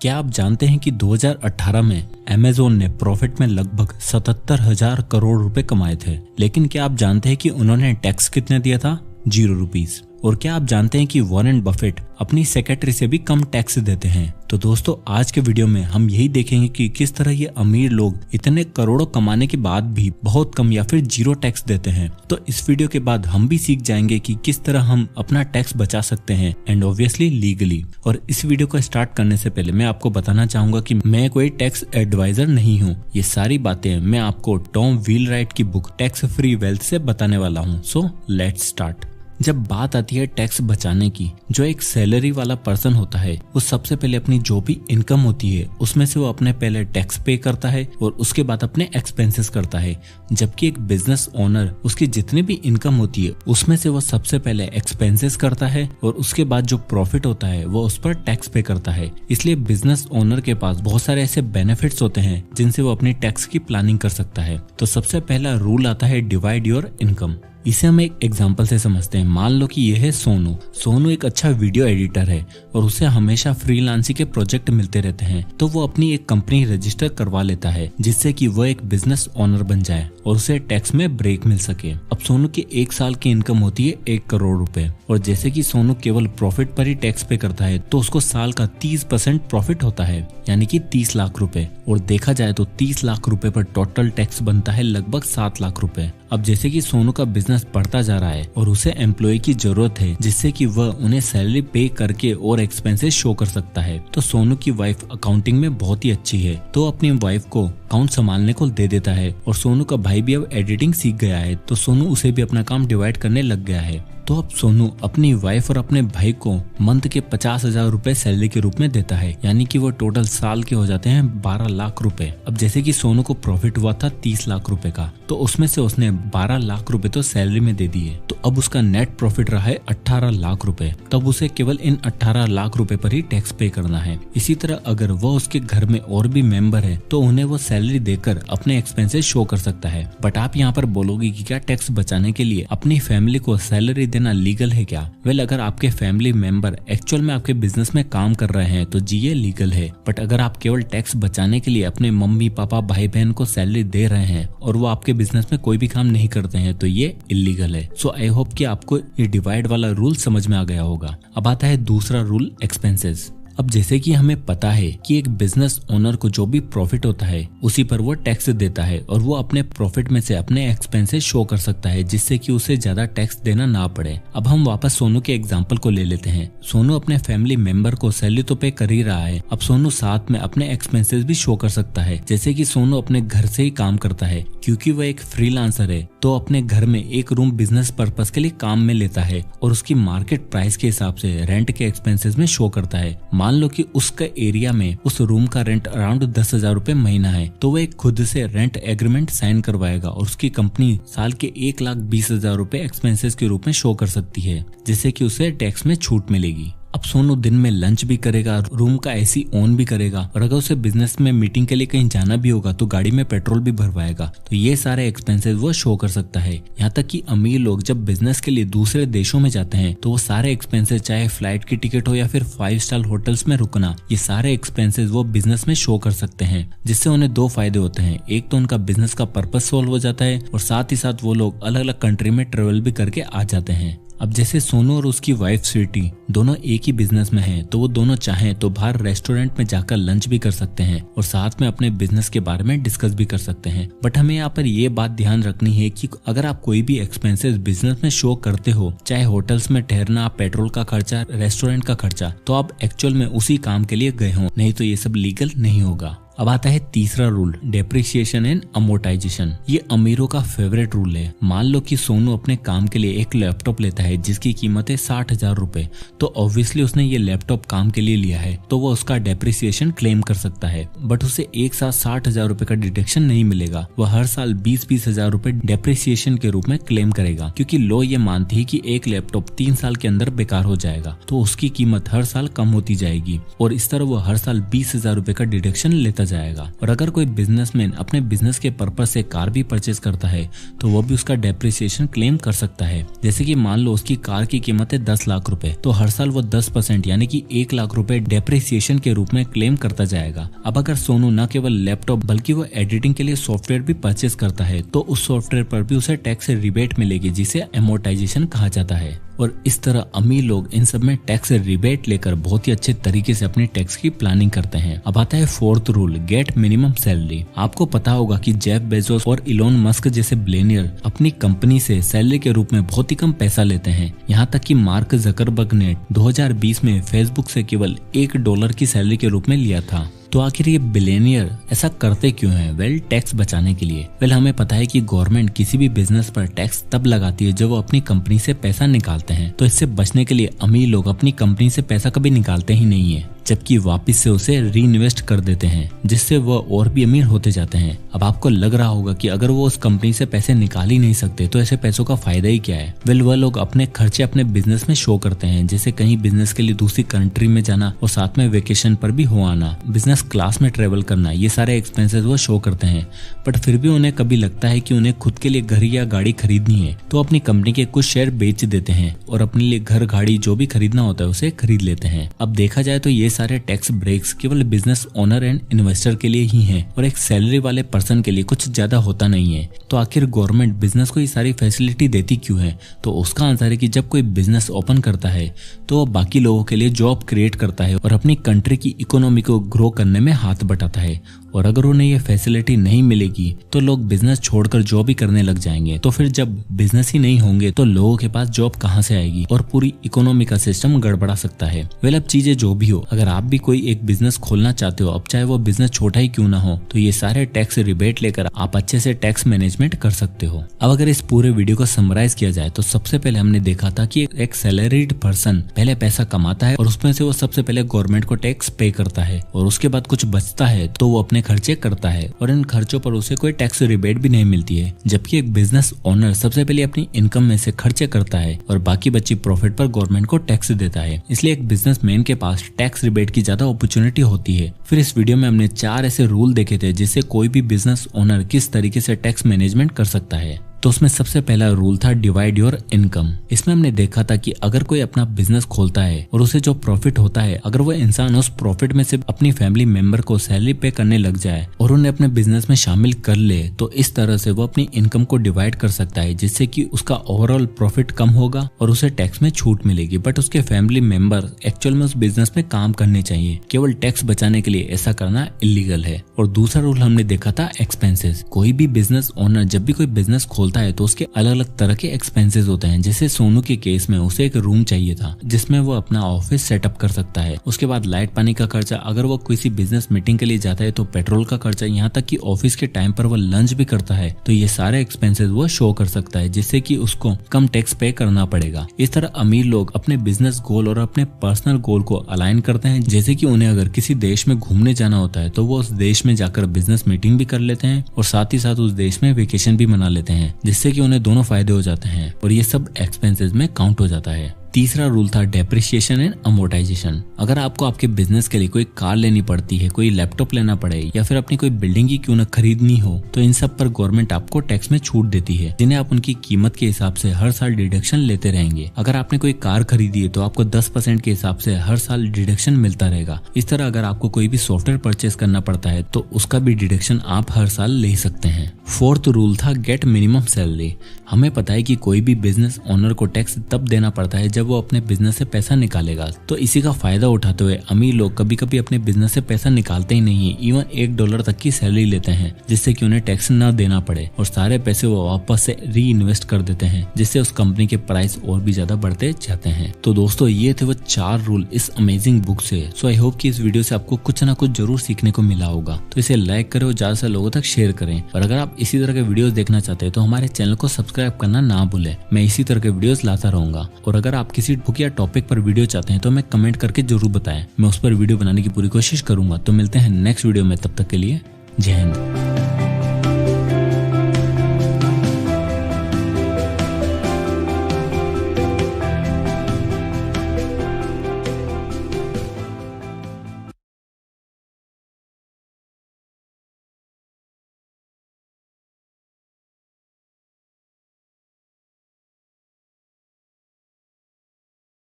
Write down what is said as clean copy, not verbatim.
क्या आप जानते हैं कि 2018 में अमेज़न ने प्रॉफिट में लगभग 77,000 करोड़ रुपए कमाए थे, लेकिन क्या आप जानते हैं कि उन्होंने टैक्स कितने दिया था? 0 रुपीस। और क्या आप जानते हैं कि वॉरेन बफेट अपनी सेक्रेटरी से भी कम टैक्स देते हैं? तो दोस्तों, आज के वीडियो में हम यही देखेंगे कि किस तरह ये अमीर लोग इतने करोड़ों कमाने के बाद भी बहुत कम या फिर 0 टैक्स देते हैं। तो इस वीडियो के बाद हम भी सीख जाएंगे कि किस तरह हम अपना टैक्स बचा सकते हैं, एंड ऑब्वियसली लीगली। और इस वीडियो को स्टार्ट करने से पहले मैं आपको बताना चाहूंगा कि मैं कोई टैक्स एडवाइजर नहीं हूँ। ये सारी बातें मैं आपको टॉम व्हीलराइट की बुक टैक्स फ्री वेल्थ से बताने वाला हूँ। So let's start. जब बात आती है टैक्स बचाने की, जो एक सैलरी वाला पर्सन होता है वो सबसे पहले अपनी जो भी इनकम होती है उसमें से वो अपने पहले टैक्स पे करता है और उसके बाद अपने एक्सपेंसेस करता है। जबकि एक बिजनेस ओनर उसकी जितनी भी इनकम होती है उसमें से वो सबसे पहले एक्सपेंसेस करता है और उसके बाद जो प्रॉफिट होता है वो उस पर टैक्स पे करता है। इसलिए बिजनेस ओनर के पास बहुत सारे ऐसे बेनिफिट्स होते हैं जिनसे वो अपनी टैक्स की प्लानिंग कर सकता है। तो सबसे पहला रूल आता है डिवाइड योर इनकम। इसे हम एक एग्जाम्पल से समझते हैं। मान लो कि यह है सोनू। सोनू एक अच्छा वीडियो एडिटर है और उसे हमेशा फ्रीलांसिंग के प्रोजेक्ट मिलते रहते हैं, तो वो अपनी एक कंपनी रजिस्टर करवा लेता है जिससे कि वो एक बिजनेस ओनर बन जाए और उसे टैक्स में ब्रेक मिल सके। अब सोनू की 1 साल की इनकम होती है 1 करोड़ रुपए, और जैसे कि सोनू केवल प्रॉफिट पर ही टैक्स पे करता है तो उसको साल का 30% प्रॉफिट होता है, यानी कि 30 लाख रुपए। और देखा जाए तो 30 लाख रुपए पर टोटल टैक्स बनता है लगभग 7 लाख रुपए। अब जैसे कि सोनू का बिजनेस बढ़ता जा रहा है और उसे एम्प्लॉय की जरूरत है जिससे कि वह उन्हें सैलरी पे करके और एक्सपेंसेस शो कर सकता है, तो सोनू की वाइफ अकाउंटिंग में बहुत ही अच्छी है तो अपनी वाइफ को अकाउंट संभालने को दे देता है। और सोनू का भाई भी अब एडिटिंग सीख गया है तो सोनू उसे भी अपना काम डिवाइड करने लग गया है। तो अब सोनू अपनी वाइफ और अपने भाई को मंथ के 50,000 रुपए सैलरी के रूप में देता है, यानी कि वो टोटल साल के हो जाते हैं 12 लाख रुपए। अब जैसे कि सोनू को प्रॉफिट हुआ था 30 लाख रुपए का, तो उसमें से उसने 12 लाख रुपए तो सैलरी में दे दिए, तो अब उसका नेट प्रॉफिट रहा है 18 लाख रुपए। तब उसे केवल इन 18 लाख रुपए पर ही टैक्स पे करना है। इसी तरह अगर वो उसके घर में और भी मेंबर है तो उन्हें वो सैलरी देकर अपने एक्सपेंसेस शो कर सकता है। बट आप यहाँ पर बोलोगे कि क्या टैक्स बचाने के लिए अपनी फैमिली को सैलरी देना लीगल है क्या? वेल, अगर आपके फैमिली मेंबर एक्चुअल में आपके बिजनेस में काम कर रहे हैं तो जी ये लीगल है। बट अगर आप केवल टैक्स बचाने के लिए अपने मम्मी पापा भाई बहन को सैलरी दे रहे हैं और वो आपके बिजनेस में कोई भी काम नहीं करते हैं तो ये इलीगल है। सो आई होप कि आपको ये डिवाइड वाला रूल समझ में आ गया होगा। अब आता है दूसरा रूल, एक्सपेंसेस। अब जैसे कि हमें पता है कि एक बिजनेस ओनर को जो भी प्रॉफिट होता है उसी पर वो टैक्स देता है और वो अपने प्रॉफिट में से अपने एक्सपेंसेस शो कर सकता है जिससे कि उसे ज्यादा टैक्स देना ना पड़े। अब हम वापस सोनू के एग्जांपल को ले लेते हैं। सोनू अपने फैमिली मेंबर को सैलरी तो पे कर ही रहा है, अब सोनू साथ में अपने एक्सपेंसेस भी शो कर सकता है। जैसे कि सोनू अपने घर से ही काम करता है क्योंकि वह एक फ्रीलांसर है, तो अपने घर में एक रूम बिजनेस पर्पस के लिए काम में लेता है और उसकी मार्केट प्राइस के हिसाब से रेंट के एक्सपेंसेस में शो करता है। मान लो कि उसका एरिया में उस रूम का रेंट अराउंड 10,000 रुपए महीना है, तो वह खुद से रेंट एग्रीमेंट साइन करवाएगा और उसकी कंपनी साल के 1,20,000 रुपए एक्सपेंसेस के रूप में शो कर सकती है, जिससे कि उसे टैक्स में छूट मिलेगी। अब सोनू दिन में लंच भी करेगा, रूम का एसी ऑन भी करेगा, और अगर उसे बिजनेस में मीटिंग के लिए कहीं जाना भी होगा तो गाड़ी में पेट्रोल भी भरवाएगा, तो ये सारे एक्सपेंसेस वो शो कर सकता है। यहाँ तक कि अमीर लोग जब बिजनेस के लिए दूसरे देशों में जाते हैं तो वो सारे एक्सपेंसेस, चाहे फ्लाइट की टिकट हो या फिर 5 स्टार होटल्स में रुकना, ये सारे एक्सपेंसेस वो बिजनेस में शो कर सकते हैं, जिससे उन्हें 2 फायदे होते हैं। एक तो उनका बिजनेस का पर्पस सॉल्व हो जाता है और साथ ही साथ वो लोग अलग अलग कंट्री में ट्रेवल भी करके आ जाते हैं। अब जैसे सोनू और उसकी वाइफ स्वीटी दोनों एक ही बिजनेस में हैं, तो वो दोनों चाहें तो बाहर रेस्टोरेंट में जाकर लंच भी कर सकते हैं और साथ में अपने बिजनेस के बारे में डिस्कस भी कर सकते हैं। बट हमें यहाँ पर ये बात ध्यान रखनी है कि अगर आप कोई भी एक्सपेंसेस बिजनेस में शो करते हो, चाहे होटल्स में ठहरना, पेट्रोल का खर्चा, रेस्टोरेंट का खर्चा, तो आप एक्चुअल में उसी काम के लिए गए हो, नहीं तो ये सब लीगल नहीं होगा। अब आता है तीसरा रूल, डेप्रिसिएशन एंड अमोर्टाइजेशन। ये अमीरों का फेवरेट रूल है। मान लो कि सोनू अपने काम के लिए एक लैपटॉप लेता है जिसकी कीमत है 60,000 रुपए, तो ऑब्वियसली उसने ये लैपटॉप काम के लिए लिया है तो वो उसका डेप्रिसिएशन क्लेम कर सकता है। बट उसे एक साथ 60,000 रुपए का डिडक्शन नहीं मिलेगा, वह हर साल 20-20 हजार रुपए डेप्रिसिएशन के रूप में क्लेम करेगा, क्योंकि लॉ ये मानती है कि एक लैपटॉप 3 साल के अंदर बेकार हो जाएगा तो उसकी कीमत हर साल कम होती जाएगी और इस तरह वो हर साल 20,000 रुपए का डिडक्शन लेता बढ़ता जाएगा। और अगर कोई बिजनेसमैन अपने बिजनेस के पर्पज से कार भी परचेज करता है तो वो भी उसका डेप्रिसिएशन क्लेम कर सकता है। जैसे कि मान लो उसकी कार की कीमत है 10 लाख रुपए, तो हर साल वो 10% यानी कि 1 लाख रुपए डेप्रिसिएशन के रूप में क्लेम करता जाएगा। अब अगर सोनू न केवल लैपटॉप बल्कि वो एडिटिंग के लिए सॉफ्टवेयर भी परचेज करता है तो उस सॉफ्टवेयर पर भी उसे टैक्स रिबेट मिलेगी, जिसे एमोर्टाइजेशन कहा जाता है। और इस तरह अमीर लोग इन सब में टैक्स रिबेट लेकर बहुत ही अच्छे तरीके से अपनी टैक्स की प्लानिंग करते हैं। अब आता है fourth rule, get minimum salary. आपको पता होगा कि जेफ बेजोस और इलोन मस्क जैसे बिलियनियर अपनी कंपनी से सैलरी के रूप में बहुत ही कम पैसा लेते हैं। यहाँ तक कि मार्क जकरबर्ग ने 2020 में फेसबुक से केवल $1 की सैलरी के रूप में लिया था। तो आखिर ये बिलियनियर ऐसा करते क्यों हैं? वेल, टैक्स बचाने के लिए। वेल, हमें पता है कि गवर्नमेंट किसी भी बिजनेस पर टैक्स तब लगाती है जब वो अपनी कंपनी से पैसा निकालते हैं। तो इससे बचने के लिए अमीर लोग अपनी कंपनी से पैसा कभी निकालते ही नहीं है, जबकि वापस से उसे री इन्वेस्ट कर देते हैं, जिससे वो और भी अमीर होते जाते हैं। अब आपको लग रहा होगा कि अगर वो उस कंपनी से पैसे निकाल ही नहीं सकते तो ऐसे पैसों का फायदा ही क्या है? वेल, वह लोग अपने खर्चे अपने बिजनेस में शो करते हैं, जैसे कहीं बिजनेस के लिए दूसरी कंट्री में जाना और साथ में वेकेशन पर भी हो आना, बिजनेस क्लास में ट्रेवल करना, ये सारे एक्सपेंसेस वो शो करते हैं। बट फिर भी उन्हें कभी लगता है कि उन्हें खुद के लिए घर या गाड़ी खरीदनी है तो अपनी कंपनी के कुछ शेयर बेच देते हैं और अपने लिए घर गाड़ी जो भी खरीदना होता है उसे खरीद लेते हैं। अब देखा जाए तो ये सारे टैक्स ब्रेक्स केवल बिजनेस ओनर एंड इन्वेस्टर के लिए ही हैं और एक सैलरी वाले पर्सन के लिए कुछ ज्यादा होता नहीं है। तो आखिर गवर्नमेंट बिजनेस को ये सारी फैसिलिटी देती क्यों है? तो उसका आंसर है कि जब कोई बिजनेस ओपन करता है तो वो बाकी लोगों के लिए जॉब क्रिएट करता है और अपनी कंट्री की इकोनॉमी को ग्रो करने में हाथ बटाता है। और अगर उन्हें ये फैसिलिटी नहीं मिलेगी तो लोग बिजनेस छोड़कर जॉब ही करने लग जाएंगे। तो फिर जब बिजनेस ही नहीं होंगे तो लोगों के पास जॉब कहाँ से आएगी और पूरी इकोनॉमी का सिस्टम गड़बड़ा सकता है। वेल, अब चीजें जो भी हो, अगर आप भी कोई एक बिजनेस खोलना चाहते हो, अब चाहे वो बिजनेस छोटा ही क्यों ना हो, तो ये सारे टैक्स रिबेट लेकर आप अच्छे से टैक्स मैनेजमेंट कर सकते हो। अब अगर इस पूरे वीडियो को समराइज किया जाए तो सबसे पहले हमने देखा था कि एक सैलरीड पर्सन पहले पैसा कमाता है और उसमें से वो सबसे पहले गवर्नमेंट को टैक्स पे करता है और उसके बाद कुछ बचता है तो वो अपने खर्चे करता है और इन खर्चों पर उसे कोई टैक्स रिबेट भी नहीं मिलती है। जबकि एक बिजनेस ओनर सबसे पहले अपनी इनकम में से खर्चे करता है और बाकी बची प्रॉफिट पर गवर्नमेंट को टैक्स देता है। इसलिए एक बिजनेसमैन के पास टैक्स रिबेट की ज्यादा अपॉर्चुनिटी होती है। फिर इस वीडियो में हमने 4 ऐसे रूल देखे थे जिससे कोई भी बिजनेस ओनर किस तरीके से टैक्स मैनेजमेंट कर सकता है। तो उसमें सबसे पहला रूल था डिवाइड योर इनकम। इसमें हमने देखा था कि अगर कोई अपना बिजनेस खोलता है और उसे जो प्रॉफिट होता है, अगर वो इंसान उस प्रॉफिट में से अपनी फैमिली मेंबर को सैलरी पे करने लग जाए और उन्हें अपने बिजनेस में शामिल कर ले तो इस तरह से वो अपनी इनकम को डिवाइड कर सकता है, जिससे कि उसका ओवरऑल प्रॉफिट कम होगा और उसे टैक्स में छूट मिलेगी। बट उसके फैमिली मेंबर एक्चुअल में उस बिजनेस में काम करने चाहिए, केवल टैक्स बचाने के लिए ऐसा करना इलीगल है। और दूसरा रूल हमने देखा था एक्सपेंसेस। कोई भी बिजनेस ओनर जब भी कोई बिजनेस खोलता है तो उसके अलग अलग तरह के एक्सपेंसेस होते हैं। जैसे सोनू के केस में उसे एक रूम चाहिए था जिसमें वो अपना ऑफिस सेटअप कर सकता है। उसके बाद लाइट पानी का खर्चा, अगर वो किसी बिजनेस मीटिंग के लिए जाता है तो पेट्रोल का खर्चा, यहाँ तक कि ऑफिस के टाइम पर वो लंच भी करता है तो ये सारे एक्सपेंसेस वो शो कर सकता है, जिससे कि उसको कम टैक्स पे करना पड़ेगा। इस तरह अमीर लोग अपने बिजनेस गोल और अपने पर्सनल गोल को अलाइन करते हैं। जैसे कि उन्हें अगर किसी देश में घूमने जाना होता है तो वो उस देश में जाकर बिजनेस मीटिंग भी कर लेते हैं और साथ ही साथ उस देश में वेकेशन भी मना लेते हैं, जिससे कि उन्हें दोनों फायदे हो जाते हैं और ये सब एक्सपेंसेस में काउंट हो जाता है। तीसरा रूल था डेप्रिसिएशन एंड अमोर्टाइजेशन। अगर आपको आपके बिजनेस के लिए कोई कार लेनी पड़ती है, कोई लैपटॉप लेना पड़े या फिर अपनी कोई बिल्डिंग ही क्यों न खरीदनी हो, तो इन सब पर गवर्नमेंट आपको टैक्स में छूट देती है, जिन्हें आप उनकी कीमत के हिसाब से हर साल डिडक्शन लेते रहेंगे। अगर आपने कोई कार खरीदी है तो आपको 10% के हिसाब से हर साल डिडक्शन मिलता रहेगा। इस तरह अगर आपको कोई भी सॉफ्टवेयर परचेस करना पड़ता है तो उसका भी डिडक्शन आप हर साल ले सकते हैं। फोर्थ रूल था गेट मिनिमम सैलरी। हमें पता है कि कोई भी बिजनेस ओनर को टैक्स तब देना पड़ता है जब वो अपने बिजनेस से पैसा निकालेगा। तो इसी का फायदा उठाते हुए अमीर लोग कभी कभी अपने बिजनेस से पैसा निकालते ही नहीं है, इवन $1 तक की सैलरी लेते हैं, जिससे कि उन्हें टैक्स न देना पड़े और सारे पैसे वो वापस से री इन्वेस्ट कर देते हैं, जिससे उस कंपनी के प्राइस और भी ज्यादा बढ़ते जाते हैं। तो दोस्तों, ये थे वो 4 रूल इस अमेजिंग बुक से। सो आई होप कि इस वीडियो से आपको कुछ ना कुछ जरूर सीखने को मिला होगा। तो इसे लाइक करें और ज्यादा से लोगों तक शेयर करें। और अगर आप इसी तरह के वीडियोस देखना चाहते हैं तो हमारे चैनल को सब्सक्राइब करना ना भूलें। मैं इसी तरह के वीडियोस लाता रहूंगा। और अगर आप किसी बुक या टॉपिक पर वीडियो चाहते हैं तो हमें कमेंट करके जरूर बताएं, मैं उस पर वीडियो बनाने की पूरी कोशिश करूंगा। तो मिलते हैं नेक्स्ट वीडियो में, तब तक के लिए जय हिंद।